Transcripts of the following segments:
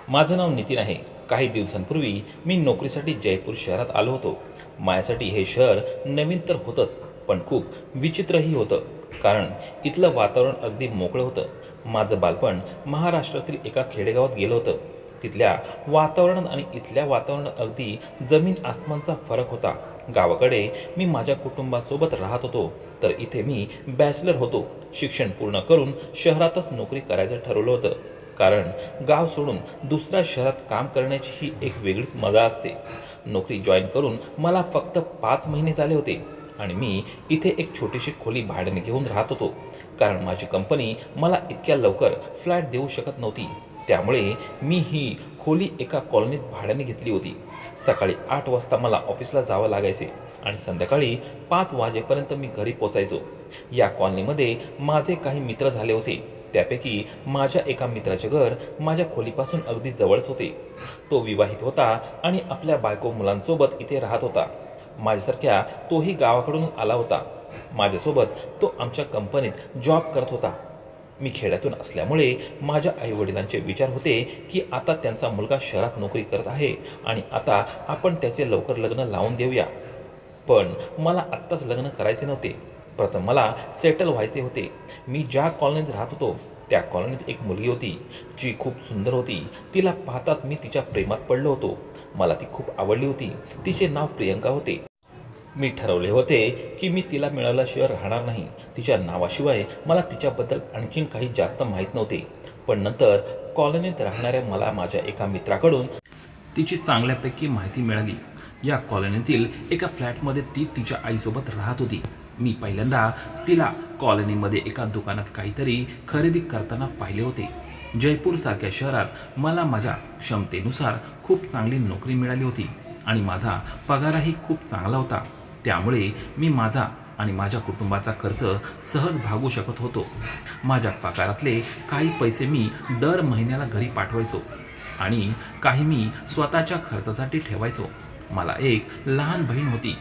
माझं नाव नितीन आहे. काही दिवसांपूर्वी मी नोकरीसाठी जयपूर शहरात आलो होतो. माझ्यासाठी हे शहर नवीन तर होतंच, पण खूप विचित्रही होतं. कारण इथलं वातावरण अगदी मोकळं होतं. माझं बालपण महाराष्ट्रातील एका खेडेगावात गेलं होतं. तिथल्या वातावरणात आणि इथल्या वातावरणात अगदी जमीन आसमानचा फरक होता. गावाकडे मी माझ्या कुटुंबासोबत राहत होतो, तर इथे मी बॅचलर होतो. शिक्षण पूर्ण करून शहरातच नोकरी करायचं ठरवलं होतं. कारण गाव सोडून दुसऱ्या शहरात काम करण्याची ही एक वेगळीच मजा असते. नोकरी जॉईन करून मला फक्त 5 महिने झाले होते आणि मी इथे एक छोटीशी खोली भाड्याने घेऊन राहत होतो. कारण माझी कंपनी मला इतक्या लवकर फ्लॅट देऊ शकत नव्हती. त्यामुळे मी ही खोली एका कॉलनीत भाड्याने घेतली होती. सकाळी 8 वाजता मला ऑफिसला जावं लागायचे आणि संध्याकाळी 5 वाजेपर्यंत मी घरी पोचायचो. या कॉलनीमध्ये माझे काही मित्र झाले होते. त्यापैकी माझ्या एका मित्राचे घर माझ्या खोलीपासून अगदी जवळच होते. तो विवाहित होता आणि आपल्या बायको मुलांसोबत इथे राहत होता. माझ्यासारख्या तोही गावाकडून आला होता. माझ्यासोबत तो आमच्या कंपनीत जॉब करत होता. मी खेड्यातून असल्यामुळे माझ्या आईवडिलांचे विचार होते की आता त्यांचा मुलगा शहरात नोकरी करत आहे आणि आता आपण त्याचे लवकर लग्न लावून देऊया. पण मला आत्ताच लग्न करायचे नव्हते. प्रथम मला सेटल व्हायचे होते. मी ज्या कॉलनीत राहत होतो त्या कॉलनीत एक मुलगी होती जी खूप सुंदर होती. तिला पाहताच मी तिच्या प्रेमात पडलो होतो. मला ती खूप आवडली होती. तिचे नाव प्रियंका होते. मी ठरवले होते की मी तिला मिळवल्याशिवाय राहणार नाही. तिच्या नावाशिवाय मला तिच्याबद्दल आणखीन काही जास्त माहीत नव्हते. पण नंतर कॉलनीत राहणाऱ्या मला माझ्या एका मित्राकडून तिची चांगल्यापैकी माहिती मिळाली. या कॉलनीतील एका फ्लॅटमध्ये ती तिच्या आईसोबत राहत होती. मी पहिल्यांदा तिला कॉलनीमध्ये एका दुकानात काहीतरी खरेदी करताना पाहिले होते. जयपूरसारख्या शहरात मला माझ्या क्षमतेनुसार खूप चांगली नोकरी मिळाली होती आणि माझा पगारही खूप चांगला होता. त्यामुळे मी माझा आणि माझ्या कुटुंबाचा खर्च सहज भागवू शकत होतो. माझ्या पगारातले काही पैसे मी दर महिन्याला घरी पाठवायचो आणि काही मी स्वतःच्या खर्चासाठी ठेवायचो. मला एक लहान बहीण होती.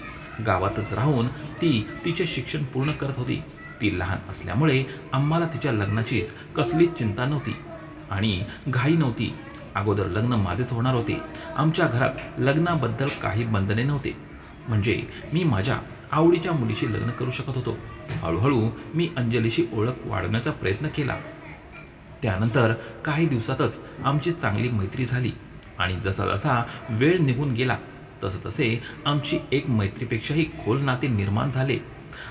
गावातच राहून ती तिचे शिक्षण पूर्ण करत होती. ती लहान असल्यामुळे आम्हाला तिच्या लग्नाचीच कसलीच चिंता नव्हती आणि घाई नव्हती. अगोदर लग्न माझेच होणार होते. आमच्या घरात लग्नाबद्दल काही बंधने नव्हते. म्हणजे मी माझ्या आवडीच्या मुलीशी लग्न करू शकत होतो. हळूहळू मी अंजलीशी ओळख वाढवण्याचा प्रयत्न केला. त्यानंतर काही दिवसातच आमची चांगली मैत्री झाली आणि जसा जसा वेळ निघून गेला तसे आमची एक मैत्रीपेक्षाही खोल नाते निर्माण झाले.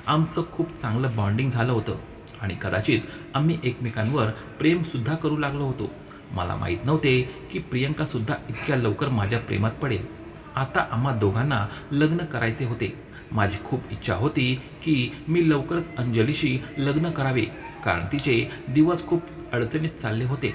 आमचं खूप चांगलं बॉन्डिंग झालं होतं आणि कदाचित आम्ही एकमेकांवर प्रेमसुद्धा करू लागलो होतो. मला माहीत नव्हते की प्रियंकासुद्धा इतक्या लवकर माझ्या प्रेमात पडेल. आता आम्हा दोघांना लग्न करायचे होते. माझी खूप इच्छा होती की मी लवकरच अंजलीशी लग्न करावे, कारण तिचे दिवस खूप अडचणीत चालले होते.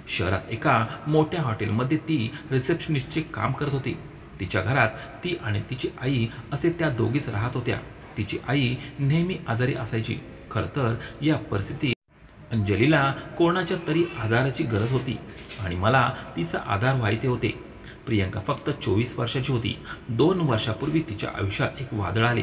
शहरात एका मोठ्या हॉटेलमध्ये ती रिसेप्शनिस्टचे काम करत होती. तिच्या घरात ती आणि तिची आई असे त्या दोघीच राहत होत्या. तिची आई नेहमी आजारी असायची. खरं तर या परिस्थितीत अंजलीला कोणाच्या तरी आधाराची गरज होती आणि मला तिचा आधार व्हायचे होते. प्रियंका फक्त 24 वर्षाची होती. 2 वर्षापूर्वी तिच्या आयुष्यात एक वादळ आले,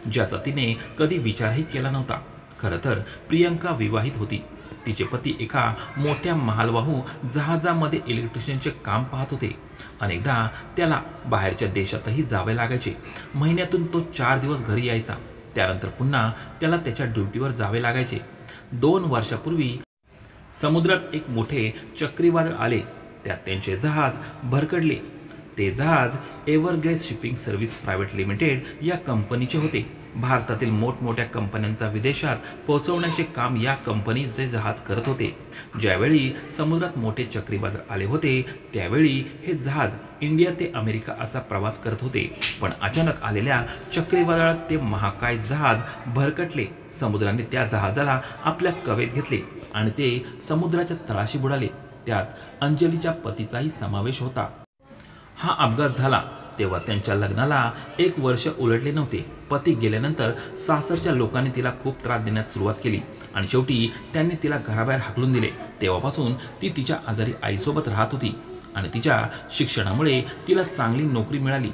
ज्याचा तिने कधी विचारही केला नव्हता. खरं तर प्रियंका विवाहित होती. तिचे पती एका मोठ्या मालवाहू जहाजामध्ये इलेक्ट्रिशियनचे काम पाहत होते. अनेकदा त्याला बाहेरच्या देशातही जावे लागायचे. महिन्यातून तो 4 दिवस घरी यायचा. त्यानंतर पुन्हा त्याला त्याच्या ड्युटीवर जावे लागायचे. 2 वर्षापूर्वी समुद्रात एक मोठे चक्रीवादळ आले. त्यात त्यांचे जहाज भरकटले. ते जहाज एव्हरग्रेस शिपिंग सर्व्हिस प्रायव्हेट लिमिटेड या कंपनीचे होते. भारतातील मोठमोठ्या कंपन्यांचा विदेशात पोहोचवण्याचे काम या कंपनीचे जहाज करत होते. ज्यावेळी समुद्रात मोठे चक्रीवादळ आले होते त्यावेळी हे जहाज इंडिया ते अमेरिका असा प्रवास करत होते. पण अचानक आलेल्या चक्रीवादळात ते महाकाय जहाज भरकटले. समुद्राने त्या जहाजाला आपल्या कवेत घेतले आणि ते समुद्राच्या तळाशी बुडाले. त्यात अंजलीच्या पतीचाही समावेश होता. हा अपघात झाला तेव्हा त्यांच्या लग्नाला 1 वर्ष उलटले नव्हते. पती गेल्यानंतर सासरच्या लोकांनी तिला खूप त्रास देण्यास सुरुवात केली आणि शेवटी त्यांनी तिला घराबाहेर हाकलून दिले. तेव्हापासून ती तिच्या आजारी आईसोबत राहत होती आणि तिच्या शिक्षणामुळे तिला चांगली नोकरी मिळाली.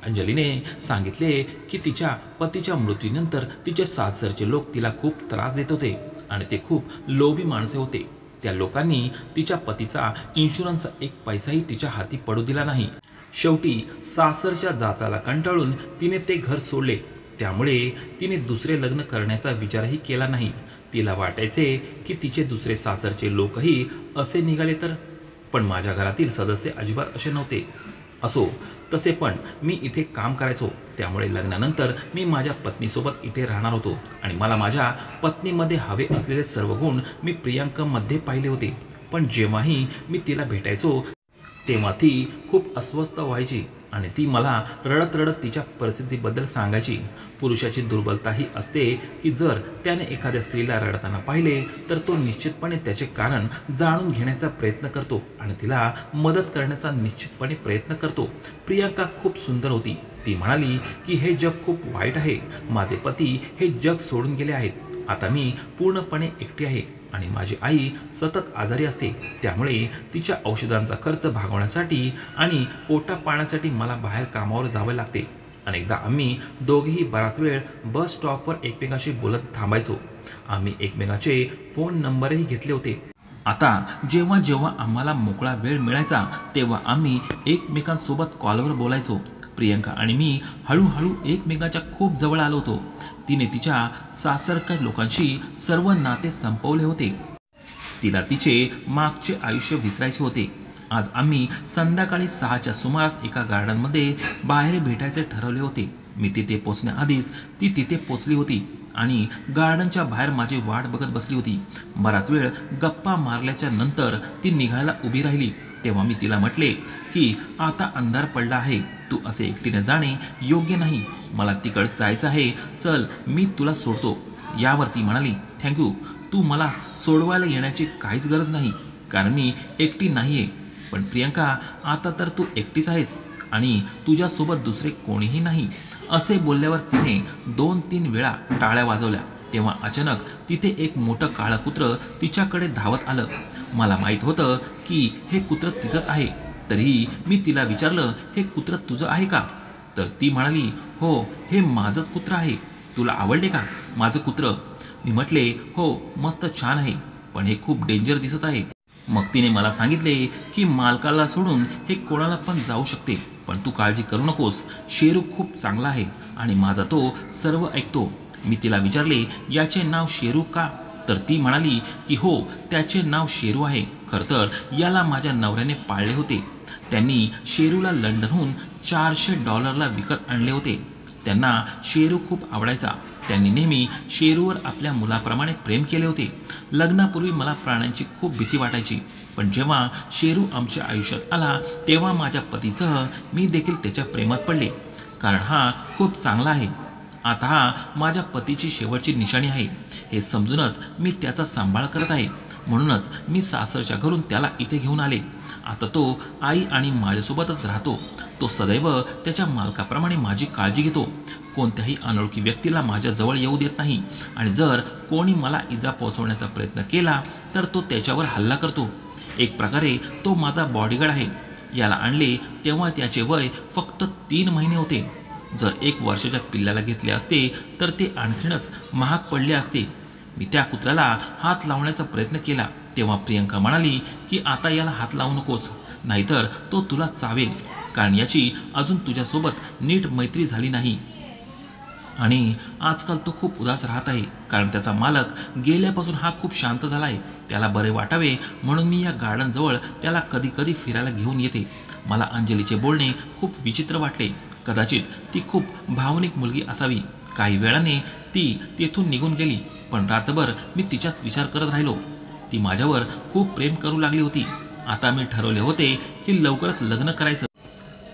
अंजलीने सांगितले की तिच्या पतीच्या मृत्यूनंतर तिचे सासरचे लोक तिला खूप त्रास देत होते आणि ते खूप लोभी माणसे होते. त्या लोकांनी तिच्या पतीचा इन्शुरन्सचा एक पैसाही तिच्या हाती पडू दिला नाही. शेवटी सासरच्या जाचाला कंटाळून तिने ते घर सोडले. त्यामुळे तिने दुसरे लग्न करण्याचा विचारही केला नाही. तिला वाटायचे की तिचे दुसरे सासरचे लोकही असे निघाले तर, पण माझ्या घरातील सदस्य अजिबात असे नव्हते. असो तसे पण मी इथे काम करायचो, त्यामुळे लग्नानंतर मी माझ्या पत्नीसोबत इथे राहणार होतो आणि मला माझ्या पत्नीमध्ये हवे असलेले सर्व गुण मी प्रियांकामध्ये पाहिले होते. पण जेव्हाही मी तिला भेटायचो तेव्हा ती खूप अस्वस्थ व्हायची आणि ती मला रडत रडत तिच्या परिस्थितीबद्दल सांगायची. पुरुषाची दुर्बलता ही असते की जर त्याने एखाद्या स्त्रीला रडताना पाहिले तर तो निश्चितपणे त्याचे कारण जाणून घेण्याचा प्रयत्न करतो आणि तिला मदत करण्याचा निश्चितपणे प्रयत्न करतो. प्रियांका खूप सुंदर होती. ती म्हणाली की हे जग खूप वाईट आहे. माझे पती हे जग सोडून गेले आहेत. आता मी पूर्णपणे एकटी आहे आणि माझी आई सतत आजारी असते. त्यामुळे तिच्या औषधांचा खर्च भागवण्यासाठी आणि पोटा पाण्यासाठी मला बाहेर कामावर जावे लागते. अनेकदा आम्ही दोघेही बराच वेळ बस स्टॉपवर एकमेकाशी बोलत थांबायचो. आम्ही एकमेकाचे फोन नंबरही घेतले होते. आता जेव्हा जेव्हा आम्हाला मोकळा वेळ मिळायचा तेव्हा आम्ही एकमेकांसोबत कॉलवर बोलायचो. प्रियांका आणि मी हळूहळू एकमेकांच्या खूप जवळ आलो होतो. तिने तिच्या सासरच्या लोकांशी सर्व नाते संपवले होते. तिला तिचे मागचे आयुष्य विसरायचे होते. आज आम्ही संध्याकाळी 6च्या सुमारास एका गार्डनमध्ये बाहेर भेटायचे ठरवले होते. मी तिथे पोचण्याआधीच ती तिथे पोचली होती आणि गार्डनच्या बाहेर माझी वाट बघत बसली होती. बराच वेळ गप्पा मारल्याच्या नंतर ती निघायला उभी राहिली. तेव्हा मी तिला म्हटले की आता अंधार पडला आहे, तू असे एकटीने जाणे योग्य नाही. मला तिकडे जायचं आहे, चल मी तुला सोडतो. यावर ती म्हणाली, थँक्यू, तू मला सोडवायला येण्याची काहीच गरज नाही, कारण मी एकटी नाही आहे. पण प्रियांका, आता तर तू एकटीच आहेस आणि तुझ्यासोबत दुसरे कोणीही नाही. असे बोलल्यावर तिने 2-3 वेळा टाळ्या वाजवल्या. तेव्हा अचानक तिथे एक मोठं काळं कुत्रं तिच्याकडे धावत आलं. मला माहीत होतं की हे कुत्रं तिचंच आहे. तरीही मी तिला विचारलं, हे कुत्रं तुझं आहे का? तर ती म्हणाली, हो, हे माझंच कुत्रं आहे. तुला आवडले का माझं कुत्रं? मी म्हटले, हो, मस्त छान आहे, पण हे खूप डेंजर दिसत आहे. मग तिने मला सांगितले की मालकाला सोडून हे कोणाला पण जाऊ शकते, पण तू काळजी करू नकोस. शेरू खूप चांगला आहे आणि माझा तो सर्व ऐकतो. मी तिला विचारले, याचे नाव शेरू का? तर ती म्हणाली की हो, त्याचे नाव शेरू आहे. खरं तर याला माझ्या नवऱ्याने पाळले होते. त्यांनी शेरूला लंडनहून $400 विकत आणले होते. त्यांना शेरू खूप आवडायचा. त्यांनी नेहमी शेरूवर आपल्या मुलाप्रमाणे प्रेम केले होते. लग्नापूर्वी मला प्राण्यांची खूप भीती वाटायची, पण जेव्हा शेरू आमच्या आयुष्यात आला तेव्हा माझ्या पतीसह मी देखील त्याच्या प्रेमात पडले, कारण हा खूप चांगला आहे. आता हा माझ्या पतीची शेवटची निशाणी आहे हे समजूनच मी त्याचा सांभाळ करत आहे. म्हणूनच मी सासरच्या घरून त्याला इथे घेऊन आले. आता तो आई आणि माझ्यासोबतच राहतो. तो सदैव त्याच्या मालकाप्रमाणे माझी काळजी घेतो. कोणत्याही अनोळखी व्यक्तीला माझ्या जवळ येऊ देत नाही आणि जर कोणी मला इजा पोहोचवण्याचा प्रयत्न केला तर तो त्याच्यावर हल्ला करतो. एक प्रकारे तो माझा बॉडीगार्ड आहे. याला आणले तेव्हा त्याचे वय फक्त 3 महिने होते. जर 1 वर्षाच्या पिल्लाला घेतले असते तर ते आणखीनच महाग पडले असते. मी त्या कुत्र्याला हात लावण्याचा प्रयत्न केला तेव्हा प्रियांका म्हणाली की आता याला हात लावू नकोस, नाहीतर तो तुला चावेल, कारण याची अजून तुझ्यासोबत नीट मैत्री झाली नाही आणि आजकाल तो खूप उदास राहत आहे, कारण त्याचा मालक गेल्यापासून हा खूप शांत झाला आहे. त्याला बरे वाटावे म्हणून मी या गार्डनजवळ त्याला कधी कधी फिरायला घेऊन येते. मला अंजलीचे बोलणे खूप विचित्र वाटले. कदाचित ती खूप भावनिक मुलगी असावी. काही वेळाने ती तेथून निघून गेली, पण रात्रभर मी तिचाच विचार करत राहिलो. ती माझ्यावर खूप प्रेम करू लागली होती. आता मी ठरवले होते की लवकरच लग्न करायचं,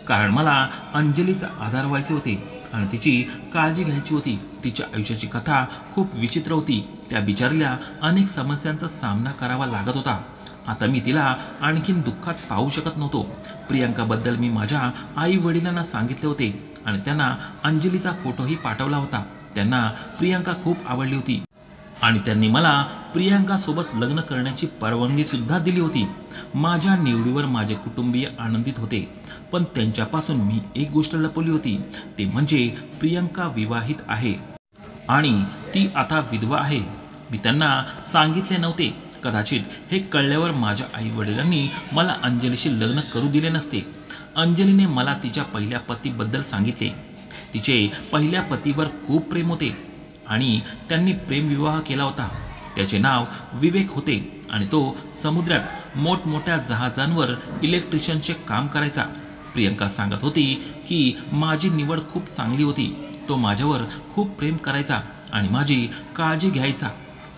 कारण मला अंजलीचा आधार व्हायचे होते आणि तिची काळजी घ्यायची होती. तिच्या आयुष्याची कथा खूप विचित्र होती. त्या बिचारीला अनेक समस्यांचा सामना करावा लागत होता. आता मी तिला आणखीन दुःखात पाहू शकत नव्हतो. प्रियांकाबद्दल मी माझ्या आई वडिलांना सांगितले होते आणि त्यांना अंजलीचा फोटोही पाठवला होता. त्यांना प्रियांका खूप आवडली होती आणि त्यांनी मला प्रियांकासोबत लग्न करण्याची परवानगीसुद्धा दिली होती. माझ्या निवडीवर माझे कुटुंबीय आनंदित होते, पण त्यांच्यापासून मी एक गोष्ट लपवली होती, ते म्हणजे प्रियांका विवाहित आहे आणि ती आता विधवा आहे. मी त्यांना सांगितले नव्हते, कदाचित हे कळल्यावर माझ्या आईवडिलांनी मला अंजलीशी लग्न करू दिले नसते. अंजलीने मला तिच्या पहिल्या पतीबद्दल सांगितले. तिचे पहिल्या पतीवर खूप प्रेम होते आणि त्यांनी प्रेमविवाह केला होता. त्याचे नाव विवेक होते आणि तो समुद्रात मोठमोठ्या जहाजांवर इलेक्ट्रिशियनचे काम करायचा. प्रियंका सांगत होती की माझी निवड खूप चांगली होती. तो माझ्यावर खूप प्रेम करायचा आणि माझी काळजी घ्यायचा.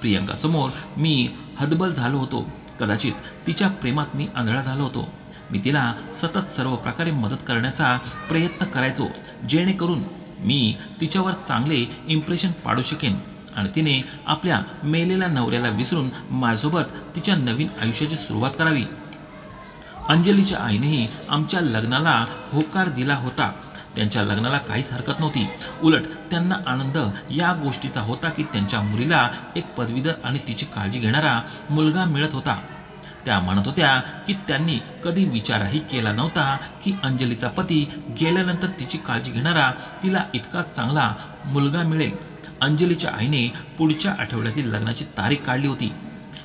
प्रियंकासमोर मी हतबल झालो होतो. कदाचित तिच्या प्रेमात मी आंधळा झालो होतो. मी तिला सतत सर्व प्रकारे मदत करण्याचा प्रयत्न करायचो, जेणेकरून मी तिच्यावर चांगले इम्प्रेशन पाडू शकेन आणि तिने आपल्या मेलेल्या नवऱ्याला विसरून माझ्यासोबत तिच्या नवीन आयुष्याची सुरुवात करावी. अंजलीच्या आईनेही आमच्या लग्नाला होकार दिला होता. त्यांच्या लग्नाला काहीच हरकत नव्हती. उलट त्यांना आनंद या गोष्टीचा होता की त्यांच्या मुलीला एक पदवीधर आणि तिची काळजी घेणारा मुलगा मिळत होता. त्या म्हणत होत्या की त्यांनी कधी विचारही केला नव्हता की अंजलीचा पती गेल्यानंतर तिची काळजी घेणारा तिला इतका चांगला मुलगा मिळेल. अंजलीच्या आईने पुढच्या आठवड्यातील लग्नाची तारीख काढली होती.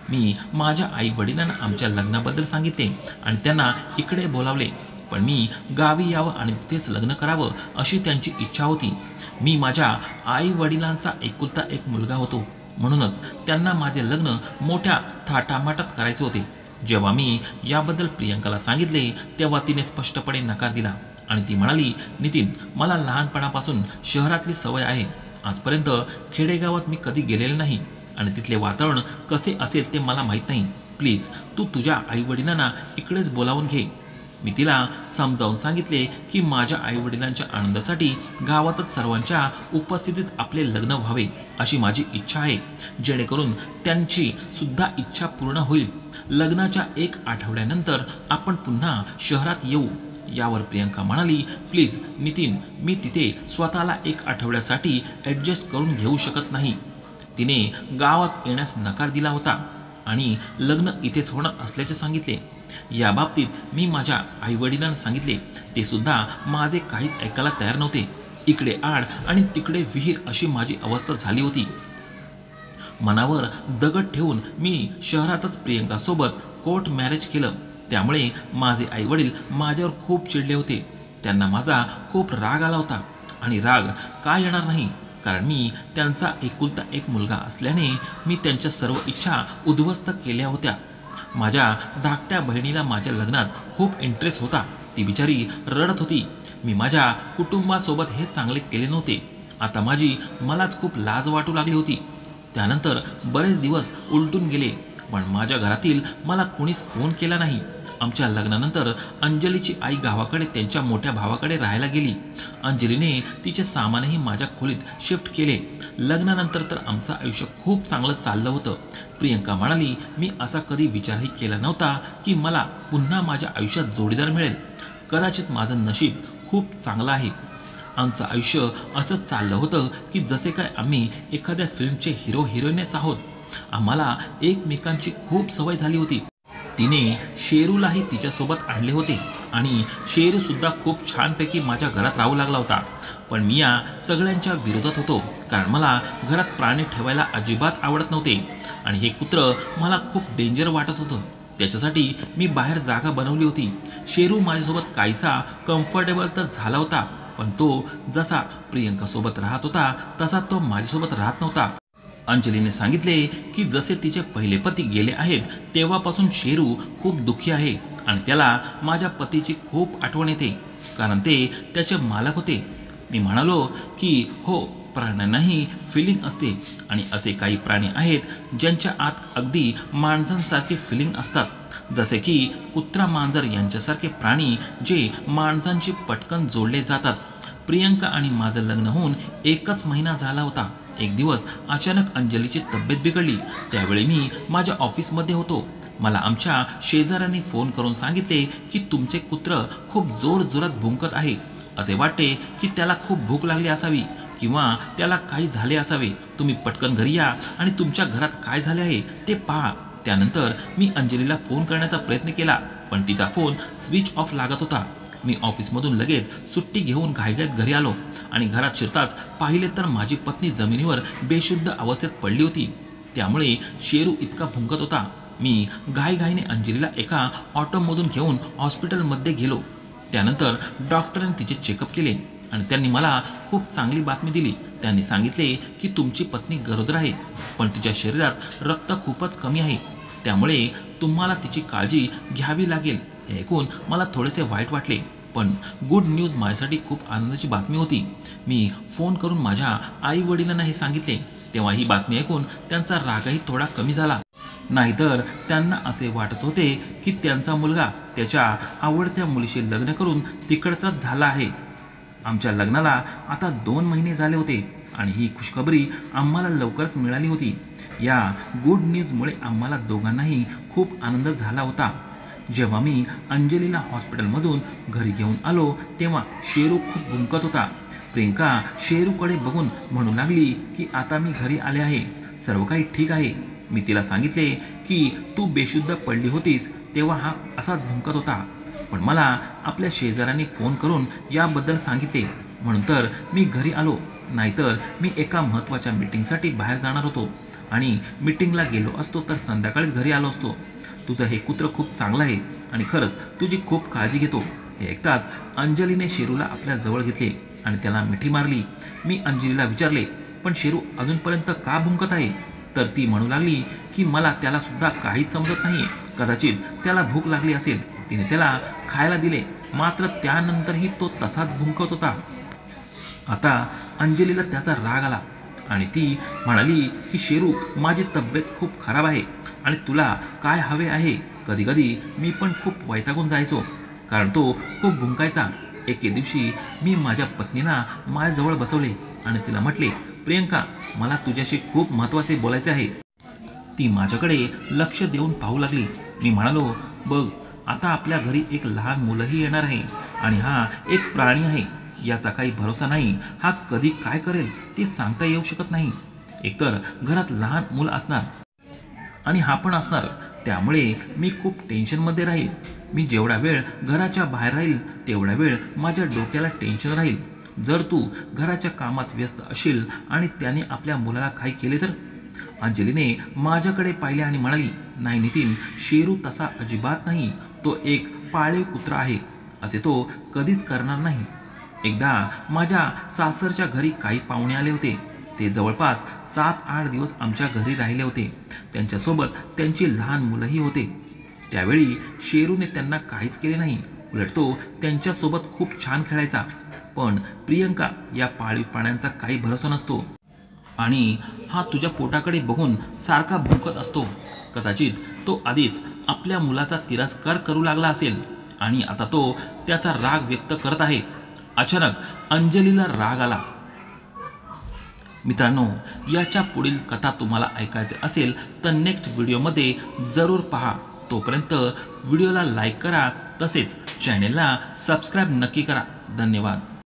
मी माझ्या आई वडिलांना आमच्या लग्नाबद्दल सांगितले आणि त्यांना इकडे बोलावले. पण मी गावी यावं आणि तिथेच लग्न करावं अशी त्यांची इच्छा होती. मी माझ्या आई वडिलांचा एकुलता एक मुलगा होतो, म्हणूनच त्यांना माझे लग्न मोठ्या थाटामाटात करायचे होते. जेव्हा मी याबद्दल प्रियंकाला सांगितले तेव्हा तिने स्पष्टपणे नकार दिला आणि ती म्हणाली, नितीन, मला लहानपणापासून शहरातली सवय आहे. आजपर्यंत खेडेगावात मी कधी गेलेले नाही आणि तिथले वातावरण कसे असेल ते मला माहीत नाही. प्लीज तू तुझ्या आईवडिलांना इकडेच बोलावून घे. मी तिला समजावून सांगितले की माझ्या आईवडिलांच्या आनंदासाठी गावातच सर्वांच्या उपस्थितीत आपले लग्न व्हावे अशी माझी इच्छा आहे, जेणेकरून त्यांची सुद्धा इच्छा पूर्ण होईल. लग्नाच्या 1 आठवड्यानंतर आपण पुन्हा शहरात येऊ. यावर प्रियंका म्हणाली, प्लीज नितीन, मी तिथे स्वतःला 1 आठवड्यासाठी ॲडजस्ट करून घेऊ शकत नाही. तिने गावात येण्यास नकार दिला होता आणि लग्न इथेच होणार असल्याचे सांगितले. या बाबतीत मी माझ्या आईवडिलांना सांगितले. ते सुद्धा माझे काहीच ऐकायला तयार नव्हते. इकडे आड आणि तिकडे विहीर अशी माझी अवस्था झाली होती. मनावर दगड ठेवून मी शहरातच प्रियंकासोबत कोर्ट मॅरेज केलं. त्यामुळे माझे आईवडील माझ्यावर खूप चिडले होते. त्यांना माझा खूप राग आला होता आणि राग का येणार नाही, कारण मी त्यांचा एकुलता एक मुलगा असल्याने मी त्यांच्या सर्व इच्छा उद्ध्वस्त केल्या होत्या. माझ्या धाकट्या बहिणीला माझ्या लग्नात खूप इंटरेस्ट होता. ती बिचारी रडत होती. मी माझ्या कुटुंबासोबत हे चांगले केले नव्हते. आता मलाच खूप लाज वाटू लागली होती. त्यानंतर बरेच दिवस उलटून गेले, पण माझ्या घरातील मला कोणीच फोन केला नाही. आमच्या लग्नानंतर अंजलीची आई गावाकडे त्यांच्या मोठ्या भावाकडे राहायला गेली. अंजलीने तिचे सामानही माझ्या खोलीत शिफ्ट केले. लग्नानंतर तर आमचं आयुष्य खूप चांगलं चाललं होतं. प्रियंका म्हणाली, मी असा कधी विचारही केला नव्हता की मला पुन्हा माझ्या आयुष्यात जोडीदार मिळेल. कदाचित माझं नशीब खूप चांगलं आहे. आमचं आयुष्य असं चाललं होतं की जसे काय आम्ही एखाद्या फिल्मचे हिरो हिरोईनच आहोत. आम्हाला एकमेकांची खूप सवय झाली होती. तिने शेरूलाही तिच्यासोबत आणले होते आणि शेरूसुद्धा खूप छानपैकी माझ्या घरात राहू लागला होता. पण मी या सगळ्यांच्या विरोधात होतो, कारण मला घरात प्राणी ठेवायला अजिबात आवडत नव्हते आणि हे कुत्रं मला खूप डेंजर वाटत होतं. त्याच्यासाठी मी बाहेर जागा बनवली होती. शेरू माझ्यासोबत काहीसा कम्फर्टेबल तर झाला होता, पण तो जसा प्रियंकासोबत राहत होता तसा तो माझ्यासोबत राहत नव्हता. अंजलीने सांगितले की जसे तिचे पहिले पती गेले आहेत तेव्हापासून शेरू खूप दुःखी आहे आणि त्याला माझ्या पतीची खूप आठवण येते, कारण ते त्याचे मालक होते. मी म्हणालो की हो, प्राण्यांनाही फिलिंग असते आणि असे काही प्राणी आहेत ज्यांच्या आत अगदी माणसांसारखे फिलिंग असतात, जसे की कुत्रा मांजर यांच्यासारखे प्राणी जे माणसांशी पटकन जोडले जातात. प्रियंका आणि माझं लग्न होऊन 1च महिना झाला होता. एक दिवस अचानक अंजलीची तब्येत बिघडली. त्यावेळी मी माझ्या ऑफिसमध्ये होतो. मला आमच्या शेजाऱ्यांनी फोन करून सांगितले की तुमचे कुत्र खूप जोरजोरात भुंकत आहे. असे वाटते की त्याला खूप भूक लागली असावी किंवा त्याला काही झाले असावे. तुम्ही पटकन घरी या आणि तुमच्या घरात काय झाले आहे ते पहा. त्यानंतर मी अंजलीला फोन करण्याचा प्रयत्न केला, पण तिचा फोन स्विच ऑफ लागत होता. मी ऑफिसमधून लगेच सुट्टी घेऊन घाईघाईत घरी आलो आणि घरात शिरताच पाहिले तर माझी पत्नी जमिनीवर बेशुद्ध अवस्थेत पडली होती. त्यामुळे शेरू इतका भुंकत होता मी घाईघाईने अंजलीला एका ऑटोमधून घेऊन हॉस्पिटलमध्ये गेलो. त्यानंतर डॉक्टरांनी तिचे चेकअप केले आणि त्यांनी मला खूप चांगली बातमी दिली. त्यांनी सांगितले की तुमची पत्नी गरोदर आहे, पण तिच्या शरीरात रक्त खूपच कमी आहे, त्यामुळे तुम्हाला तिची काळजी घ्यावी लागेल. हे ऐकून मला थोडेसे वाईट वाटले, पण गुड न्यूज माझ्यासाठी खूप आनंदाची बातमी होती. मी फोन करून माझ्या आई वडिलांना हे सांगितले. तेव्हा ही बातमी ऐकून त्यांचा रागही थोडा कमी झाला. नाहीतर त्यांना असे वाटत होते की त्यांचा मुलगा त्याच्या आवडत्या मुलीशी लग्न करून तिकडचाच झाला आहे. आमच्या लग्नाला आता 2 महिने झाले होते आणि ही खुशखबरी आम्हाला लवकरच मिळाली होती. या गुड न्यूजमुळे आम्हाला दोघांनाही खूप आनंद झाला होता. जेव्हा मी अंजलीला हॉस्पिटलमधून घरी घेऊन आलो तेव्हा शेरू खूप भुंकत होता. प्रियंका शेरूकडे बघून म्हणू लागली की आता मी घरी आले आहे, सर्व काही ठीक आहे. मी तिला सांगितले की तू बेशुद्ध पडली होतीस तेव्हा हा असाच भुंकत होता, पण मला आपल्या शेजाऱ्यांनी फोन करून याबद्दल सांगितले म्हणून तर मी घरी आलो. नाहीतर मी एका महत्त्वाच्या मीटिंगसाठी बाहेर जाणार होतो आणि मीटिंगला गेलो असतो तर संध्याकाळीच घरी आलो असतो. तुझं हे कुत्र खूप चांगलं आहे आणि खरंच तुझी खूप काळजी घेतो. हे ऐकताच अंजलीने शेरूला आपल्या जवळ घेतले आणि त्याला मिठी मारली. मी अंजलीला विचारले, पण शेरू अजूनपर्यंत का भुंकत आहे? तर ती म्हणू लागली की मला त्याला सुद्धा काहीच समजत नाही. कदाचित त्याला भूक लागली असेल, तिने त्याला खायला दिले, मात्र त्यानंतरही तो तसाच भुंकत होता. आता अंजलीला त्याचा राग आला आणि ती म्हणाली की शेरू, माझी तब्येत खूप खराब आहे आणि तुला काय हवे आहे? कधी कधी मी पण खूप वैतागून जायचो कारण तो खूप भुंकायचा. एके दिवशी मी माझ्या पत्नीला माझ्याजवळ बसवले आणि तिला म्हटले, प्रियंका, मला तुझ्याशी खूप महत्त्वाचे बोलायचे आहे. ती माझ्याकडे लक्ष देऊन पाहू लागली. मी म्हणालो, बघ, आता आपल्या घरी एक लहान मुलंही येणार आहे आणि हा एक प्राणी आहे, याचा काही भरोसा नाही. हा कधी काय करेल ते सांगता येऊ शकत नाही. एकतर घरात लहान मुलं असणार आणि हा पण असणार, त्यामुळे मी खूप टेन्शनमध्ये राहील. मी जेवढा वेळ घराच्या बाहेर राहील तेवढा वेळ माझ्या डोक्याला टेन्शन राहील. जर तू घराच्या कामात व्यस्त असशील आणि त्याने आपल्या मुलाला काही केले तर? अंजलीने माझ्याकडे पाहिले आणि म्हणाली, नाही नितीन, शेरू तसा अजिबात नाही. तो एक पाळीव कुत्रा आहे, असे तो कधीच करणार नाही. एकदा माझ्या सासरच्या घरी काही पाहुणे आले होते. ते जवळपास 7-8 दिवस आमच्या घरी राहिले होते. त्यांच्यासोबत त्यांची लहान मुलंही होते. त्यावेळी शेरूने त्यांना काहीच केले नाही, उलट तो त्यांच्यासोबत खूप छान खेळायचा. पण प्रियंका, या पाळीव प्राण्यांचा काही भरोसा नसतो आणि हा तुझ्या पोटाकडे बघून सारखा भुंकत असतो. कदाचित तो आधीच आपल्या मुलाचा तिरस्कार करू लागला असेल आणि आता तो त्याचा राग व्यक्त करत आहे. अचानक अंजलीला राग आला. मित्रांनो, याच्या पुढील कथा तुम्हाला ऐकायचे असेल तर नेक्स्ट व्हिडिओमध्ये जरूर पहा. तोपर्यंत व्हिडिओला लाईक करा, तसेच चॅनेलला सबस्क्राईब नक्की करा. धन्यवाद.